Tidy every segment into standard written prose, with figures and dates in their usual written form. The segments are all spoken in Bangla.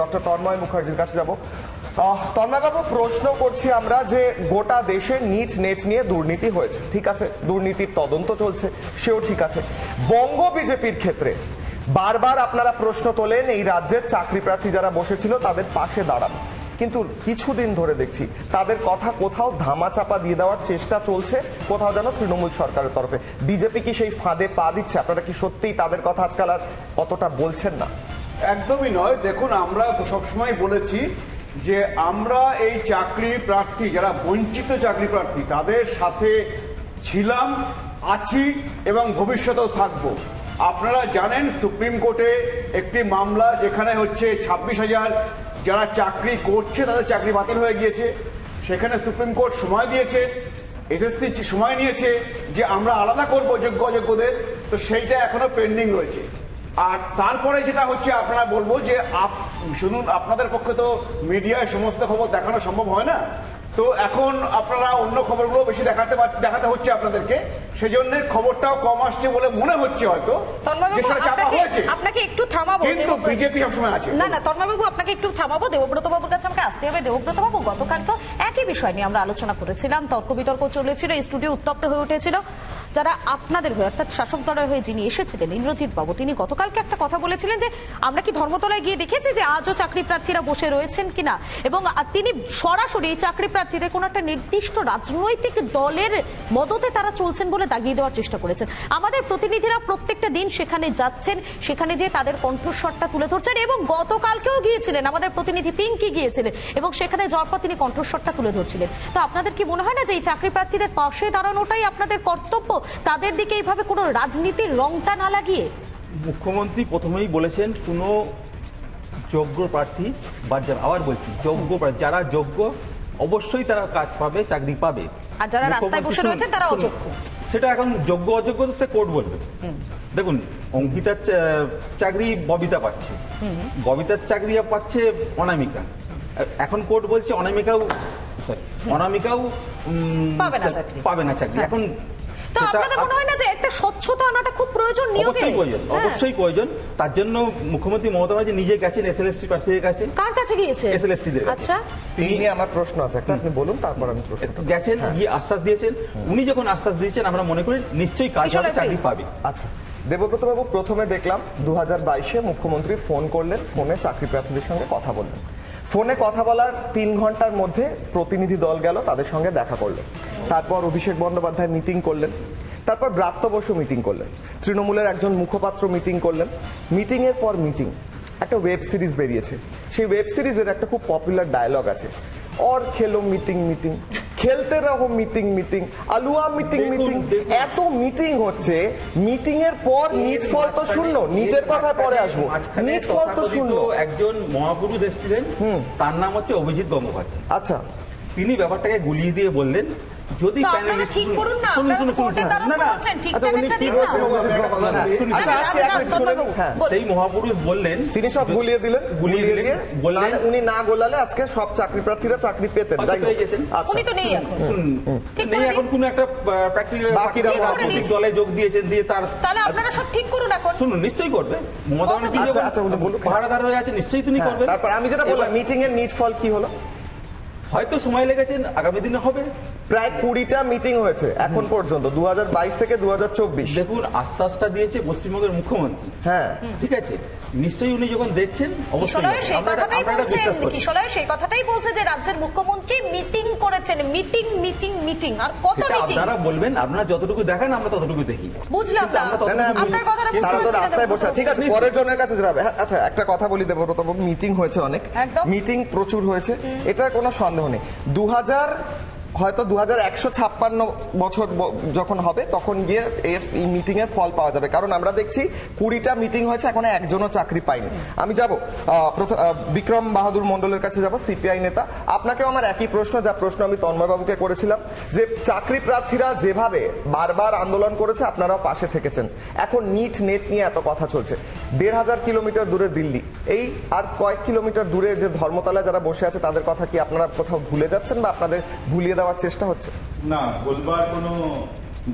ডক্টর তন্ময় মুখার্জির কাছে যাব। তন্ময়বাবু, প্রশ্ন করছি আমরা যে গোটা দেশে নিট নেট নিয়ে দুর্নীতি হয়েছে, ঠিক আছে, দুর্নীতির তদন্ত চলছে, সেও ঠিক আছে। বঙ্গ বিজেপির ক্ষেত্রে বারবার আপনারা প্রশ্ন তোলেন এই রাজ্যের চাকরি প্রার্থী যারা বসেছিল তাদের পাশে দাঁড়ান, কিন্তু কিছুদিন ধরে দেখছি তাদের কথা কোথাও ধামাচাপা দিয়ে দেওয়ার চেষ্টা চলছে, কোথাও যেন তৃণমূল সরকারের তরফে। বিজেপি কি সেই ফাঁদে পা দিচ্ছে? আপনারা কি সত্যিই তাদের কথা আজকাল আর অতটা বলছেন না? একদমই নয়। দেখুন, আমরা সবসময় বলেছি যে আমরা এই চাকরি প্রার্থী যারা বঞ্চিত চাকরি প্রার্থী তাদের সাথে ছিলাম, আছি এবং ভবিষ্যতেও থাকবো। আপনারা জানেন সুপ্রিম কোর্টে একটি মামলা যেখানে হচ্ছে 26,000 যারা চাকরি করছে তাদের চাকরি বাতিল হয়ে গিয়েছে। সেখানে সুপ্রিম কোর্ট সময় দিয়েছে, এসএসসি সময় নিয়েছে যে আমরা আলাদা করবো যোগ্য অযোগ্যদের, তো সেইটা এখনো পেন্ডিং রয়েছে। আর তারপরে যেটা হচ্ছে আপনারা বলবো যে শুনুন, আপনাদের পক্ষে তো মিডিয়ায় সমস্ত খবর দেখানো সম্ভব হয় না, তো এখন আপনারা অন্য খবরগুলো বেশি দেখাতে হচ্ছে আপনাদেরকে, সেজন্য খবরটাও কম আসছে বলে মনে হচ্ছে হয়তো। আপনাকে একটু থামাবো, কিন্তু বিজেপি সবসময় আছে। না তন্ময়বাবু, আপনাকে একটু থামাবো। দেবব্রত বাবুর কাছে আমাকে আসতে হবে। দেবব্রত বাবু, গতকাল তো একই বিষয় নিয়ে আমরা আলোচনা করেছিলাম, তর্ক বিতর্ক চলেছিল, স্টুডিও উত্তপ্ত হয়ে উঠেছিল। যারা আপনাদের হয়ে অর্থাৎ শাসক দলের হয়ে যিনি এসেছিলেন ইন্দ্রজিৎ বাবু, তিনি গতকালকে একটা কথা বলেছিলেন যে আমরা কি ধর্মতলায় গিয়ে দেখেছি যে আজও চাকরি প্রার্থীরা বসে রয়েছেন কিনা, এবং তিনি সরাসরি এই চাকরি প্রার্থীদের কোন একটা নির্দিষ্ট রাজনৈতিক দলের মদতে তারা চলছেন বলে দাগিয়ে দেওয়ার চেষ্টা করেছেন। আমাদের প্রতিনিধিরা প্রত্যেকটা দিন সেখানে যাচ্ছেন, সেখানে যে তাদের কণ্ঠস্বরটা তুলে ধরছেন, এবং গতকালকেও গিয়েছিলেন আমাদের প্রতিনিধি পিঙ্কি গিয়েছিলেন, এবং সেখানে যাওয়ার পর তিনি কণ্ঠস্বরটা তুলে ধরছিলেন। তো আপনাদের কি মনে হয় না যে এই চাকরি প্রার্থীদের পাশে দাঁড়ানোটাই আপনাদের কর্তব্য, তাদের দিকে এইভাবে কোনো রাজনীতির রংটা না লাগিয়ে? মুখ্যমন্ত্রী প্রথমেই বলেছেন কোনো যোগ্য প্রার্থী, আবার বলছি যোগ্য প্রার্থী, যারা যোগ্য অবশ্যই তারা কাজ পাবে, চাকরি পাবে, আর যারা রাস্তায় বসে রয়েছেন তারা অযোগ্য। সেটা এখন যোগ্য অযোগ্য সে কোর্ট বলবে। দেখুন, অঙ্কিতার চাকরি ববিতা পাচ্ছে, ববিতার চাকরি পাচ্ছে অনামিকা, এখন কোর্ট বলছে অনামিকাও পাবে না চাকরি। এখন তো আপনাদের মনে হয় না যে একটা স্বচ্ছতা আনাটা খুব প্রয়োজন? অবশ্যই প্রয়োজন। তার জন্য মুখ্যমন্ত্রী মমতা ব্যানার্জি নিজে গেছেন এসএলএসটি প্রার্থীদের কাছে। কার কাছে গিয়েছে? এসএলএসটিদের। আচ্ছা, তিনি আমার প্রশ্ন আছে একটা, আপনি বলুন, তারপর আমি প্রশ্ন। গেছেন, গিয়ে আশ্বাস দিয়েছেন। উনি যখন আশ্বাস দিয়েছেন আমরা মনে করি নিশ্চয়ই কাজ হবে, চাকরি পাবে। আচ্ছা দেবব্রত বাবু, প্রথমে দেখলাম 2022-এ মুখ্যমন্ত্রী ফোন করলেন, ফোনে চাকরি প্রার্থীদের সঙ্গে কথা বললেন। ফোনে কথা বলার 3 ঘন্টার মধ্যে প্রতিনিধি দল গেল, তাদের সঙ্গে দেখা করলেন। তারপর অভিষেক বন্দ্যোপাধ্যায় মিটিং করলেন, তারপর ব্রাত্য বসু মিটিং করলেন, তৃণমূলের একজন মুখপাত্র মিটিং করলেন। মিটিং এর পর মিটিং, একটা ওয়েব সিরিজ বেরিয়েছে। সেই ওয়েব সিরিজের একটা খুব পপুলার ডায়লগ আছে, और खेलो मीटिंग मीटिंग, খেলতে রহো মিটিং মিটিং, আলুয়া মিটিং মিটিং। এত মিটিং হচ্ছে, মিটিং এর পর নিট ফল তো শূন্য। নিটের কথা পরে আসবো, নিট ফল তো শূন্য। একজন মহাপুরুষ এসেছিলেন, তার নাম হচ্ছে অভিজিৎ গঙ্গোপাধ্যায়। আচ্ছা, তিনি ব্যাপারটাকে গুলিয়ে দিয়ে বললেন যদি সেই মহাপুরুষ বললেন, তিনি সব গুলিয়ে দিলেন, বললেন উনি না গোলালে আজকে সব চাকরি প্রার্থীরা চাকরি পেতেন, এখন কোন একটা প্র্যাকটিক্যাল দলে যোগ দিয়েছেন, দিয়ে তাহলে আপনারা সব ঠিক করুন। এখন শুনুন, নিশ্চয়ই করবে মমতা ব্যানার্জি, পাহারাদার হয়ে আছে, নিশ্চয়ই তিনি করবেন। তারপর আমি যেটা বললাম, মিটিং এর নিট ফল কি হলো? হয়তো সময় লেগেছেন, আগামী দিনে হবে। প্রায় 20টা মিটিং হয়েছে এখন পর্যন্ত, 2022 থেকে 2024। দেখুন, আশ্বাসটা দিয়েছে পশ্চিমবঙ্গের মুখ্যমন্ত্রী। হ্যাঁ, ঠিক আছে, নিশ্চয়ই উনি যখন দেখছেন অবশ্যই সেই কথাটাই বলছে যে রাজ্যের মুখ্যমন্ত্রী মিটিং করেছেন, মিটিং মিটিং মিটিং। আর কত মিটিং আপনারা বলবেন, আপনারা যতটুকু দেখান আমরা ততটুকু দেখি। বুঝলাম না আপনার কথাটা রাস্তায় বসে। ঠিক আছে, পরের জনের কাছে যাবে। আচ্ছা, একটা কথা বলি দেবব্রত বাবু, মিটিং হয়েছে অনেক, মিটিং প্রচুর হয়েছে, এটার কোনো সন্দেহ নেই। 2156 বছর যখন হবে তখন গিয়ে এই মিটিং এর ফল পাওয়া যাবে, কারণ আমরা দেখছি 20টা মিটিং হয়েছে, এখনো একজনও চাকরি পায়নি। আমি যাব বিক্রম বাহাদুর মন্ডলের কাছে যাব, সিপিআই নেতা। আপনাকেও আমার একই প্রশ্ন, যা প্রশ্ন আমি তন্ময় বাবুকে করেছিলাম, যে চাকরি প্রার্থীরা যেভাবে বারবার আন্দোলন করেছে আপনারাও পাশে থেকেছেন, এখন নিট নেট নিয়ে এত কথা চলছে। 1500 কিলোমিটার দূরে দিল্লি, এই আর কয়েক কিলোমিটার দূরে যে ধর্মতলায় যারা বসে আছে তাদের কথা কি আপনারা কোথাও ভুলে যাচ্ছেন, বা আপনাদের ভুলিয়ে দেওয়ার চেষ্টা হচ্ছে? না, বলবার কোনো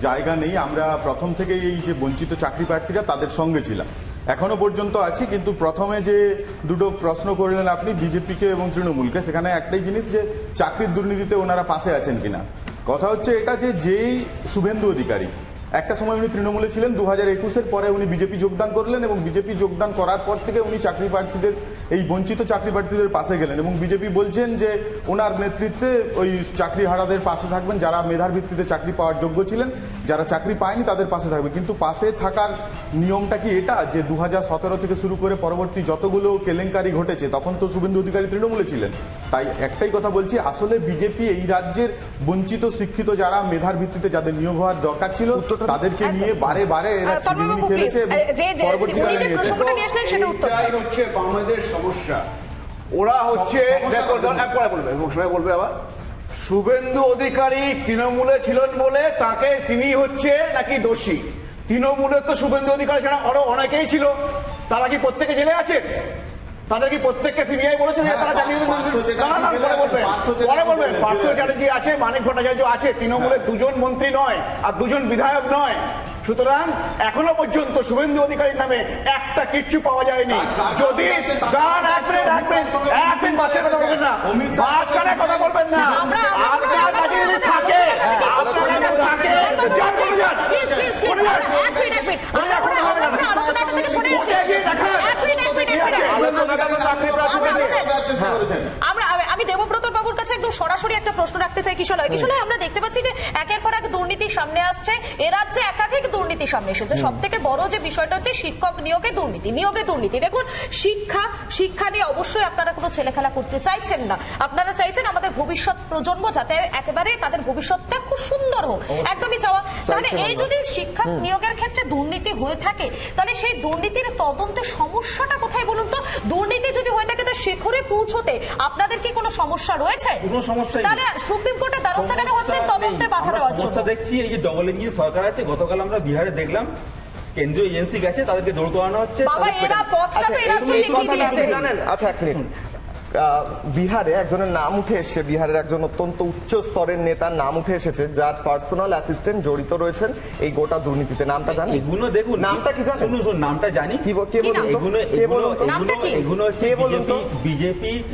জায়গা নেই। আমরা প্রথম থেকেই এই যে বঞ্চিত চাকরি প্রার্থীরা তাদের সঙ্গে ছিলাম। এখনো পর্যন্ত আছি। কিন্তু প্রথমে যে দুটো প্রশ্ন করলেন আপনি বিজেপিকে এবং তৃণমূলকে, সেখানে একটাই জিনিস যে চাকরির দুর্নীতিতে ওনারা পাশে আছেন কিনা। কথা হচ্ছে এটা যে যেই শুভেন্দু অধিকারী একটা সময় উনি তৃণমূলে ছিলেন, 2021-এর পরে উনি বিজেপি যোগদান করলেন এবং বিজেপি যোগদান করার পর থেকে উনি চাকরি প্রার্থীদের, এই বঞ্চিত চাকরি প্রার্থীদের পাশে গেলেন এবং বিজেপি বলছেন যে ওনার নেতৃত্বে ওই চাকরি হারাদের পাশে থাকবেন, যারা মেধার ভিত্তিতে চাকরি পাওয়ার যোগ্য ছিলেন, যারা চাকরি পায়নি তাদের পাশে থাকবে। কিন্তু পাশে থাকার নিয়মটা কি এটা যে 2017 থেকে শুরু করে পরবর্তী যতগুলো কেলেঙ্কারি ঘটেছে তখন তো শুভেন্দু অধিকারী তৃণমূলে ছিলেন। তাই একটাই কথা বলছি, আসলে বিজেপি এই রাজ্যের বঞ্চিত শিক্ষিত যারা মেধার ভিত্তিতে যাদের নিয়োগ হওয়ার দরকার ছিল তাদেরকে নিয়ে বারে বারে এরা ছিনিমিনি খেলেছে এবং পরবর্তীকালে নিয়েছে। এটাই হচ্ছে বামেদের সমস্যা। ওরা হচ্ছে বলবে আবার শুভেন্দু অধিকারী তৃণমূলে ছিলেন বলে তাকে তিনি হচ্ছে নাকি দোষী। তৃণমূলে তো শুভেন্দু অধিকারী ছাড়া আরো অনেকেই ছিল, তারা কি প্রত্যেকে জেলে আছে? তাদের কি প্রত্যেককে সিবিআই বলেছে যে তারা চাকরি বলবেন? পার্থ চ্যাটার্জি আছে, মানিক ভট্টাচার্য আছে, তৃণমূলের দুজন মন্ত্রী নয় আর দুজন বিধায়ক নয়। সুতরাং এখনো পর্যন্ত শুভেন্দু অধিকারীর নামে একটা কিচ্ছু পাওয়া যায়নি। যদি কথা বলবেন না, মাঝখানে কথা বলবেন না, আপনার কাছে যদি থাকে আমি দেবব্রত বাবুর কাছে একদম সরাসরি একটা প্রশ্ন রাখতে চাই কিশোর। আমরা দেখতে পাচ্ছি যে একের পর এক দুর্নীতি সামনে আসছে। এ রাজ্যে একাধিক দুর্নীতি সামনে এসেছে। সব থেকে বড় যে বিষয়টা হচ্ছে শিক্ষক নিয়োগে দুর্নীতি। দেখুন, শিক্ষা নিয়ে অবশ্যই আপনারা কোনো ছেলেখেলা করতে চাইছেন না। আপনারা চাইছেন আমাদের ভবিষ্যৎ প্রজন্ম যাতে একেবারে তাদের ভবিষ্যৎটা খুব সুন্দর হোক, একদমই চাওয়া। তাহলে এই যদি শিক্ষক নিয়োগের ক্ষেত্রে দুর্নীতি হয়ে থাকে তাহলে সেই দুর্নীতির তদন্তে সমস্যাটা কোথায় বলুন তো? দুর্নীতি যদি হয়ে থাকে তার শিখরে পৌঁছতে আপনাদের কি কোনো সমস্যা রয়েছে? কোনো সমস্যাই নেই। তাহলে সুপ্রিম কোর্টের দ্বারস্থ কেন হচ্ছে তদন্তে বাধা দেওয়ার জন্য? সমস্যা দেখছি এই যে ডবল ইঞ্জিন সরকার আছে। গতকাল আমরা বিহারে দেখলাম কেন্দ্রীয় এজেন্সি গেছে, তাদেরকে দৌড় করানো হচ্ছে। বাবা, এরা পথটা তো এরা দেখিয়ে দিয়েছে। জানেন, আচ্ছা এক মিনিট, বিহারে একজনের নাম উঠে এসেছে, বিহারের একজন অত্যন্ত উচ্চ স্তরের নেতার নাম উঠে এসেছে যার পার্সোনাল অ্যাসিস্ট্যান্ট জড়িত রয়েছেন এই গোটা দুর্নীতিতে। নামটা জানেন? এগুলো দেখুন, নামটা কি জানেন? শুনুন, নামটা জানি।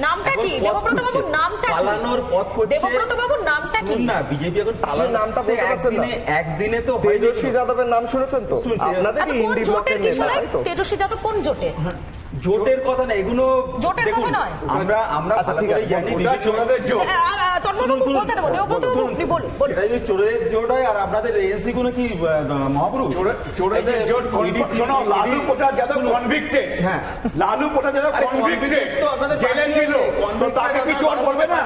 নামটা কি? দেবব্রত বাবুর নামটা কি? পালানোর পথ করছে। দেবব্রত বাবুর নামটা কি? না, বিজেপি এখন পালানোর নামটা বলতে পারছেন না। একদিনে তো তেজস্বী যাদবের নাম শুনেছেন তো? আপনাদের ইন্ডি ব্লকের নেতা, তাই তো? তেজস্বী যাদব কোন জোটে? জোটের কথা না, এগুলো জোটের কথা নয়। আমরা ঠিক আছে, জানি চোরাদের জোট। চোরের জোট হয় আর আপনাদের এজেন্সি গুলো কি মহাপুরুষ? চোরেদের জোট। শোনো, লালু প্রসাদ যাদব কনভিক্টেড। হ্যাঁ, লালু প্রসাদ যাদব কনভিক্টেড, জেলে ছিল, তো তাকে কি চোর বলবে না?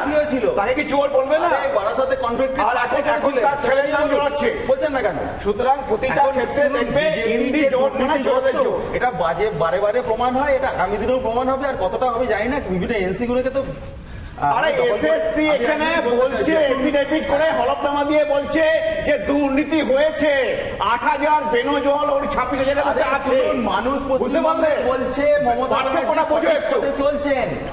তাকে কি চোর বলবে না? বারাসাতে কনভিক্টেড, আর এখন তার ছেলের নাম জড়াচ্ছে, বলছেন না কেন? সুতরাং প্রতিটা ক্ষেত্রে দেখবে ইন্ডি জোট মানে চোরেদের জোট। এটা বারে বারে প্রমাণ হয়, এটা আগামী দিনেও প্রমাণ হবে। আর কতটা হবে জানি না, বিভিন্ন এজেন্সি গুলোকে তো আরে এসএসসি এখানে বলছে, এফিডেভিট করে হলফনামা দিয়ে বলছে যে দুর্নীতি হয়েছে। 8,000 বেনজল ওর 26,000-এর মধ্যে আছে। মানুষ বুঝতে পারলে বলছে মমতা পার্থক্যটা বোঝো একটু। চলছেন